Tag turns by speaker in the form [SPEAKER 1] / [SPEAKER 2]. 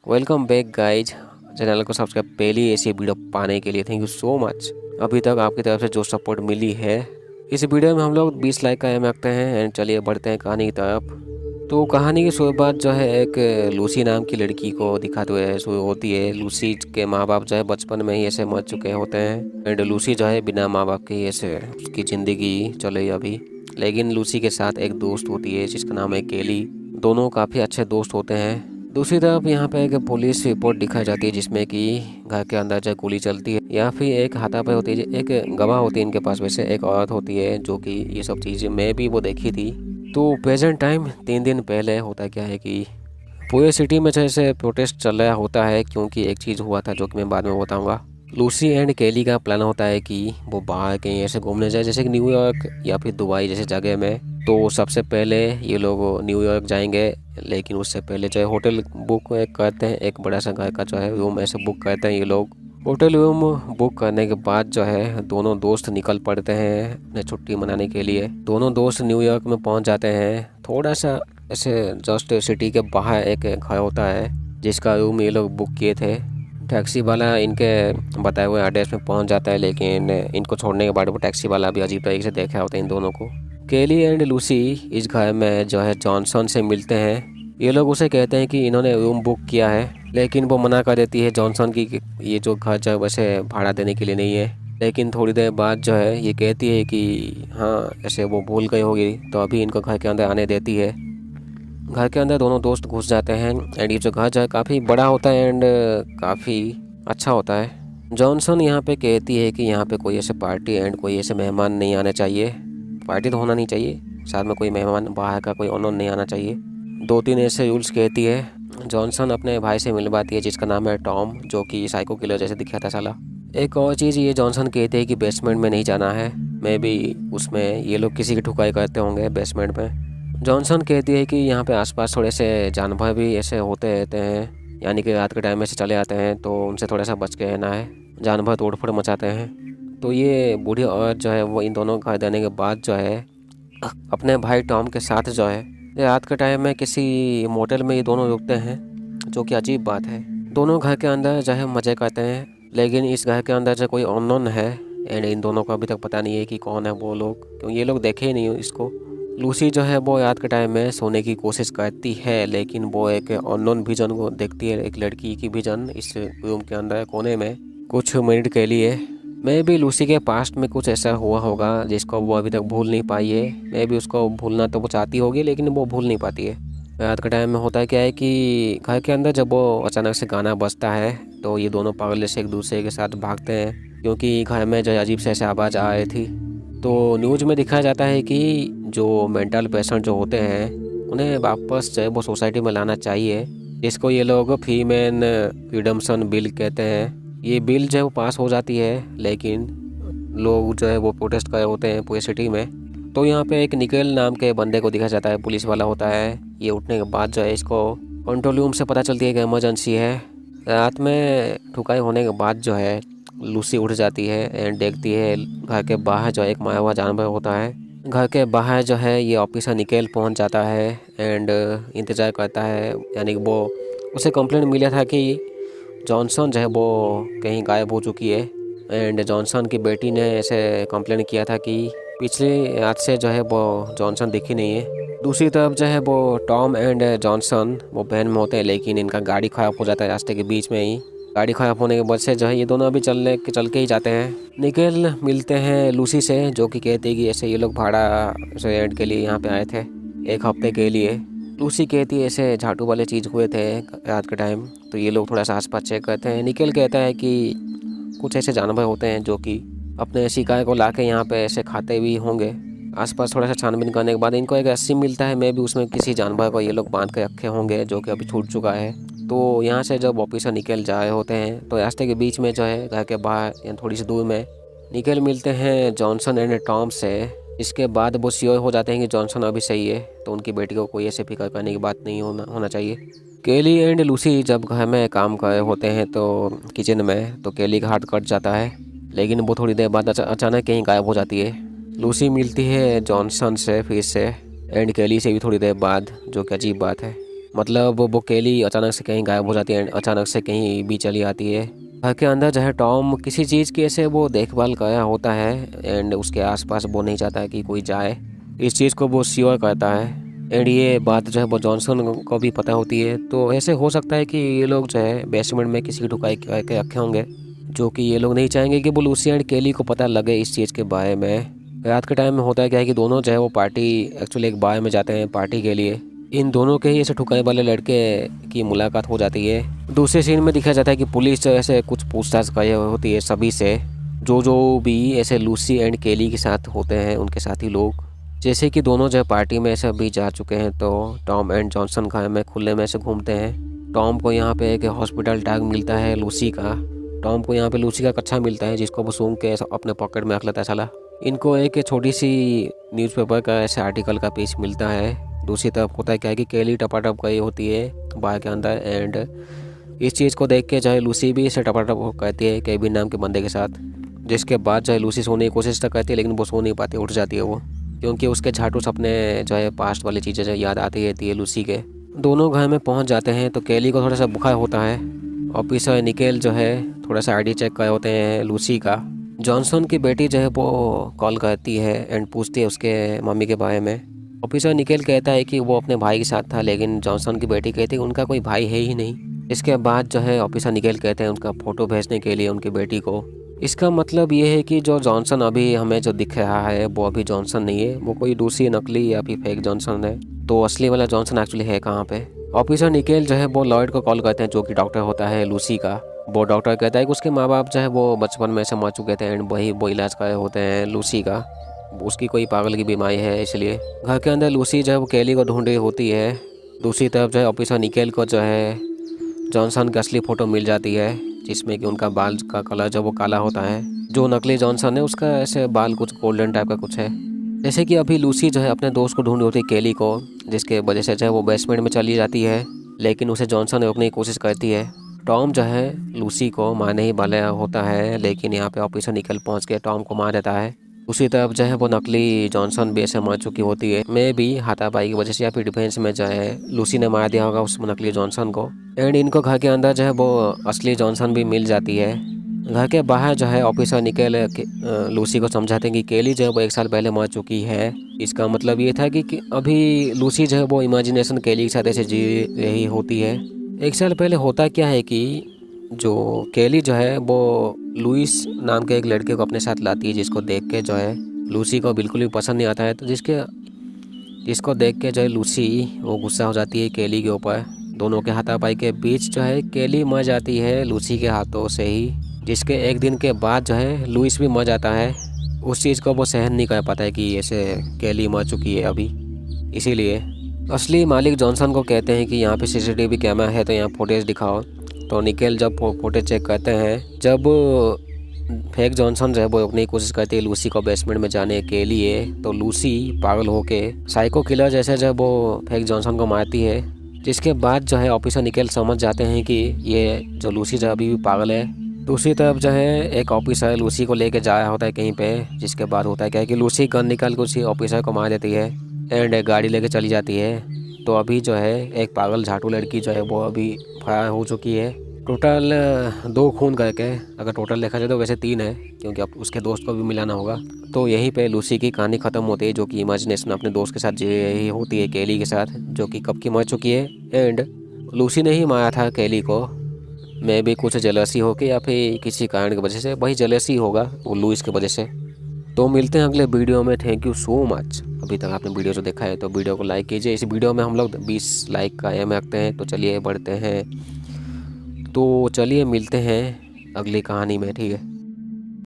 [SPEAKER 1] Welcome back guys. Channel को subscribe पहली ऐसी वीडियो पाने के लिए थैंक यू सो मच। अभी तक आपकी तरफ से जो सपोर्ट मिली है, इस वीडियो में हम लोग 20 लाइक का एम रखते हैं। एंड चलिए बढ़ते हैं कहानी की तरफ। तो कहानी की शुरुआत जो है एक लूसी नाम की लड़की को दिखाते हुए शुरू होती है। लूसी के माँ बाप जो है बचपन में ही ऐसे मर चुके होते हैं। एंड लूसी जो है बिना माँ बाप के ऐसे उसकी ज़िंदगी चल रही अभी। लेकिन लूसी के साथ एक दोस्त होती है जिसका नाम है केली। दोनों काफ़ी अच्छे दोस्त होते हैं। दूसरी तरफ यहाँ पे एक पुलिस रिपोर्ट दिखाई जाती है जिसमें कि घर के अंदर जो गोली चलती है या फिर एक हाथापाई होती है। एक गवाह होती है इनके पास, वैसे एक औरत होती है जो कि ये सब चीज़ें मैं भी वो देखी थी। तो प्रेजेंट टाइम 3 दिन पहले होता क्या है कि पूरे सिटी में जैसे प्रोटेस्ट चल रहा होता है, क्योंकि एक चीज़ हुआ था जो कि मैं बाद में बताऊँगा। लूसी एंड केली का प्लान होता है कि वो बाहर कहीं ऐसे घूमने जाए, जैसे कि न्यूयॉर्क या फिर दुबई जैसे जगह में। तो सबसे पहले ये लोग न्यूयॉर्क जाएंगे, लेकिन उससे पहले जो है होटल बुक करते हैं। एक बड़ा सा घर का जो है रूम ऐसे बुक करते हैं ये लोग। होटल रूम बुक करने के बाद जो है दोनों दोस्त निकल पड़ते हैं अपने छुट्टी मनाने के लिए। दोनों दोस्त न्यूयॉर्क में पहुंच जाते हैं। थोड़ा सा ऐसे जस्ट सिटी के बाहर एक घर होता है जिसका रूम ये लोग बुक किए थे। टैक्सी वाला इनके बताए हुए एड्रेस में पहुंच जाता है, लेकिन इनको छोड़ने के बाद वो टैक्सी वाला भी अजीब तरीके से देखा होता है इन दोनों को। केली एंड लूसी इस घर में जो है जॉनसन से मिलते हैं। ये लोग उसे कहते हैं कि इन्होंने रूम बुक किया है, लेकिन वो मना कर देती है जॉनसन की कि ये जो घर जो है वैसे भाड़ा देने के लिए नहीं है। लेकिन थोड़ी देर बाद जो है ये कहती है कि हाँ ऐसे वो भूल गई होगी, तो अभी इनको घर के अंदर आने देती है। घर के अंदर दोनों दोस्त घुस जाते हैं। एंड ये जो घर जो है काफ़ी बड़ा होता है एंड काफ़ी अच्छा होता है। जॉनसन यहाँ पे कहती है कि यहाँ पे कोई ऐसे पार्टी एंड कोई ऐसे मेहमान नहीं आने चाहिए। पार्टी तो होना नहीं चाहिए, साथ में कोई मेहमान बाहर का कोई अननोन नहीं आना चाहिए। 2-3 ऐसे रूल्स कहती है। जॉनसन अपने भाई से मिलवाती है जिसका नाम है टॉम, जो कि साइको किलर जैसे दिखा था साला। एक और चीज़ ये जॉनसन कहते हैं कि बेसमेंट में नहीं जाना है। मे भी उसमें ये लोग किसी की ठुकाई करते होंगे बेसमेंट में। जॉनसन कहती है कि यहाँ पे आसपास थोड़े से जानवर भी ऐसे होते रहते हैं, यानी कि रात के टाइम में से चले आते हैं, तो उनसे थोड़ा सा बच के रहना है। जानवर तोड़फोड़ मचाते हैं। तो ये बूढ़ी औरत जो है वो इन दोनों घर देने के बाद जो है अपने भाई टॉम के साथ जो है रात के टाइम में किसी मोटल में ये दोनों रुकते हैं, जो कि अजीब बात है। दोनों घर के अंदर जो है मज़े करते हैं, लेकिन इस घर के अंदर जो कोई अननोन है एंड इन दोनों को अभी तक पता नहीं है कि कौन है वो लोग, क्योंकि ये लोग देखे ही नहीं इसको। लूसी जो है वो रात के टाइम में सोने की कोशिश करती है, लेकिन वो एक अननोन विजन को देखती है, एक लड़की की विजन इस रूम के अंदर कोने में कुछ मिनट के लिए। मैं भी लूसी के पास्ट में कुछ ऐसा हुआ होगा जिसको वो अभी तक भूल नहीं पाई है। मैं भी उसको भूलना तो वो चाहती होगी, लेकिन वो भूल नहीं पाती है। रात के टाइम में होता है क्या है कि घर के अंदर जब वो अचानक से गाना बजता है तो ये दोनों पागल से एक दूसरे के साथ भागते हैं, क्योंकि घर में जो अजीब से ऐसे आवाज़ आ रही थी। तो न्यूज़ में दिखाया जाता है कि जो मेंटल पेशेंट जो होते हैं उन्हें वापस जो है वो सोसाइटी में लाना चाहिए, जिसको ये लोग फीमेन रिडम्पशन बिल कहते हैं। ये बिल जो है वो पास हो जाती है, लेकिन लोग जो है वो प्रोटेस्ट कर रहे होते हैं पूरे सिटी में। तो यहाँ पे एक निकेल नाम के बंदे को दिखाया जाता है, पुलिस वाला होता है। ये उठने के बाद जो है इसको कंट्रोल रूम से पता चलती है कि इमरजेंसी है। रात में ठुकाई होने के बाद जो है लूसी उठ जाती है एंड देखती है घर के बाहर जो एक मारा हुआ जानवर होता है। घर के बाहर जो है ये ऑफिसर निकेल पहुंच जाता है एंड इंतज़ार करता है, यानी कि वो उसे कंप्लेंट मिला था कि जॉनसन जो है वो कहीं गायब हो चुकी है। एंड जॉनसन की बेटी ने ऐसे कंप्लेंट किया था कि पिछली रात से जो है वो जॉनसन दिखी नहीं है। दूसरी तरफ जो है वो टॉम एंड जॉनसन वो बहन में होते हैं, लेकिन इनका गाड़ी ख़राब हो जाता है रास्ते के बीच में ही। गाड़ी ख़राब होने के वजह से जो है ये दोनों अभी चल के ही जाते हैं। निकेल मिलते हैं लूसी से, जो कि कहती है कि ऐसे ये लोग भाड़ा रेंट के लिए यहाँ पे आए थे 1 हफ्ते के लिए। लूसी कहती है ऐसे झाटू वाले चीज़ हुए थे रात के टाइम, तो ये लोग थोड़ा सा आसपास चेक करते हैं। निकेल कहता है कि कुछ ऐसे जानवर होते हैं जो कि अपने शिकार को लाके यहाँ पे ऐसे खाते भी होंगे। आसपास थोड़ा सा छानबीन करने के बाद इनको एक रस्सी मिलता है, मैं भी उसमें किसी जानवर को ये लोग बांध के रखे होंगे जो कि अभी छूट चुका है। तो यहाँ से जब ऑफिसर निकल जा रहे होते हैं तो रास्ते के बीच में जो है घर के बाहर या थोड़ी सी दूर में निकल मिलते हैं जॉनसन एंड टॉम से। इसके बाद वो श्योर हो जाते हैं कि जॉनसन अभी सही है, तो उनकी बेटी को कोई ऐसे फिक्र करने की बात नहीं होना चाहिए। केली एंड लूसी जब घर में काम कर रहे होते हैं तो किचन में, तो केली का हाथ कट जाता है, लेकिन वो थोड़ी देर बाद अचानक कहीं गायब हो जाती है। लूसी मिलती है जॉनसन से फिर से एंड केली से भी थोड़ी देर बाद, जो कि अजीब बात है। मतलब वो केली अचानक से कहीं गायब हो जाती है, अचानक से कहीं भी चली आती है। घर के अंदर जो है टॉम किसी चीज़ की ऐसे वो देखभाल कर रहा होता है एंड उसके आसपास वो नहीं चाहता है कि कोई जाए। इस चीज़ को वो श्योर करता है एंड ये बात जो है वो जॉनसन को भी पता होती है। तो ऐसे हो सकता है कि ये लोग जो है बेसमेंट में किसी की ढुकाई करके रखे होंगे, जो कि ये लोग नहीं चाहेंगे कि वो लूसी एंड केली को पता लगे इस चीज़ के बारे में। रात के टाइम में होता है क्या है कि दोनों जो है वो पार्टी एक्चुअली एक बार में जाते हैं पार्टी के लिए। इन दोनों के ही ऐसे ठुकाई वाले लड़के की मुलाकात हो जाती है। दूसरे सीन में दिखाया जाता है कि पुलिस जो ऐसे कुछ पूछताछ कर होती है सभी से, जो भी ऐसे लूसी एंड केली के साथ होते हैं उनके साथी लोग। जैसे कि दोनों जो है पार्टी में ऐसे अभी जा चुके हैं तो टॉम एंड जॉनसन घर में खुले में ऐसे घूमते हैं। टॉम को यहाँ पे एक हॉस्पिटल टैग मिलता है लूसी का। टॉम को यहाँ पे लूसी का कच्छा मिलता है जिसको वो सूंघ के अपने पॉकेट में रख लेता है साला। इनको एक छोटी सी न्यूज़पेपर का ऐसे आर्टिकल का पेज मिलता है। दूसरी तरफ होता है क्या है कि केली टपाटप गई होती है बार के अंदर एंड इस चीज़ को देख के चाहे लूसी भी इसे टपाटप कहती है केविन नाम के बंदे के साथ। जिसके बाद चाहे लूसी सोने की कोशिश तो करती है लेकिन वो सो नहीं पाती, उठ जाती है वो, क्योंकि उसके झाटू सपने जो है पास्ट वाली चीज़ें जो याद आती रहती है लूसी के। दोनों घर में पहुंच जाते हैं तो केली को थोड़ा सा बुखार होता है। ऑफिसर निकेल जो है थोड़ा सा आईडी चेक कर होते हैं लूसी का। जॉनसन की बेटी जो है वो कॉल करती है एंड पूछती है उसके मम्मी के बारे में। ऑफिसर निकेल कहता है कि वो अपने भाई के साथ था, लेकिन जॉनसन की बेटी कहती है उनका कोई भाई है ही नहीं। इसके बाद जो है ऑफिसर निकेल कहते हैं उनका फ़ोटो भेजने के लिए उनकी बेटी को। इसका मतलब ये है कि जो जॉनसन अभी हमें जो दिख रहा है वो अभी जॉनसन नहीं है, वो कोई दूसरी नकली या फिर फेक जॉनसन है। तो असली वाला जॉनसन एक्चुअली है कहाँ पे। ऑफिसर निकेल जो है वो लॉयड को कॉल करते हैं जो कि डॉक्टर होता है लूसी का। वो डॉक्टर कहता है कि उसके माँ बाप जो है वो बचपन में से मर चुके थे एंड वही वो इलाज कर होते हैं लूसी का। उसकी कोई पागल की बीमारी है इसलिए। घर के अंदर लूसी जो है वो केली को ढूंढ रही होती है। दूसरी तरफ जो है ऑफिसर निकेल को जो है जॉनसन की असली फ़ोटो मिल जाती है जिसमें कि उनका बाल का कलर जो वो काला होता है। जो नकली जॉनसन है उसका ऐसे बाल कुछ गोल्डन टाइप का कुछ है। जैसे कि अभी लूसी जो है अपने दोस्त को ढूंढ रही होती है केली को, जिसके वजह से जो है वो बेसमेंट में चली जाती है, लेकिन उसे जॉनसन रोकने की कोशिश करती है। टॉम जो है लूसी को मारने ही वाला होता है, लेकिन यहाँ पे ऑफिसर निकल पहुँच के टॉम को मार देता है। उसी तरफ जो है वो नकली जॉनसन भी ऐसे मर चुकी होती है, मैं भी हाथापाई की वजह से या फिर डिफेंस में जो है लूसी ने मार दिया होगा उस नकली जॉनसन को। एंड इनको घर के अंदर जो है वो असली जॉनसन भी मिल जाती है। घर के बाहर जो है ऑफिसर निकल लूसी को समझाते हैं कि केली जो है वो 1 साल पहले मर चुकी है। इसका मतलब ये था कि अभी लूसी जो है वो इमेजिनेशन केली के साथ ऐसे जी रही होती है। 1 साल पहले होता क्या है कि जो केली जो है वो लुइस नाम के एक लड़के को अपने साथ लाती है, जिसको देख के जो है लूसी को बिल्कुल भी पसंद नहीं आता है। तो जिसको देख के जो है लूसी वो गुस्सा हो जाती है केली के ऊपर। दोनों के हाथापाई के बीच जो है केली मर जाती है लूसी के हाथों से ही, जिसके 1 दिन के बाद जो है लुइस भी मर जाता है। उस चीज़ को वो सहन नहीं कर पाता है कि ऐसे केली मर चुकी है अभी। इसीलिए असली मालिक जॉनसन को कहते हैं कि यहाँ पे सीसीटीवी कैमरा है तो यहाँ फुटेज दिखाओ। तो निकेल जब फुटेज चेक करते हैं, जब फेक जॉनसन जो है वो रोकने की कोशिश करती है लूसी को बेसमेंट में जाने के लिए, तो लूसी पागल होके साइको किलर जैसे जब वो फेक जॉनसन को मारती है। जिसके बाद जो है ऑफिसर निकेल समझ जाते हैं कि ये जो लूसी जो अभी भी पागल है। दूसरी तरफ जो है एक ऑफिसर लूसी को लेके जा रहा होता है कहीं पे, जिसके बाद होता है क्या है कि लूसी गन निकाल के उसी ऑफिसर को मार देती है एंड एक गाड़ी लेके चली जाती है। तो अभी जो है एक पागल झाटू लड़की जो है वो अभी फरार हो चुकी है। टोटल 2 खून करके, अगर टोटल देखा जाए तो वैसे 3 है, क्योंकि अब उसके दोस्त को भी मिलाना होगा। तो यहीं पे लूसी की कहानी ख़त्म होती है, जो कि इमेजिनेशन अपने दोस्त के साथ जी रही होती है केली के साथ, जो कि कब की मर चुकी है। एंड लूसी ने ही मारा था केली को, मैं भी कुछ जेलसी हो के या फिर किसी कारण की वजह से, वही जेलसी होगा वो लुइस की वजह से। तो मिलते हैं अगले वीडियो में। Thank you so much. अभी तक आपने वीडियो जो देखा है तो वीडियो को लाइक कीजिए। इस वीडियो में हम लोग 20 लाइक का एम रखते हैं, तो चलिए बढ़ते हैं। तो चलिए मिलते हैं अगली कहानी में, ठीक है।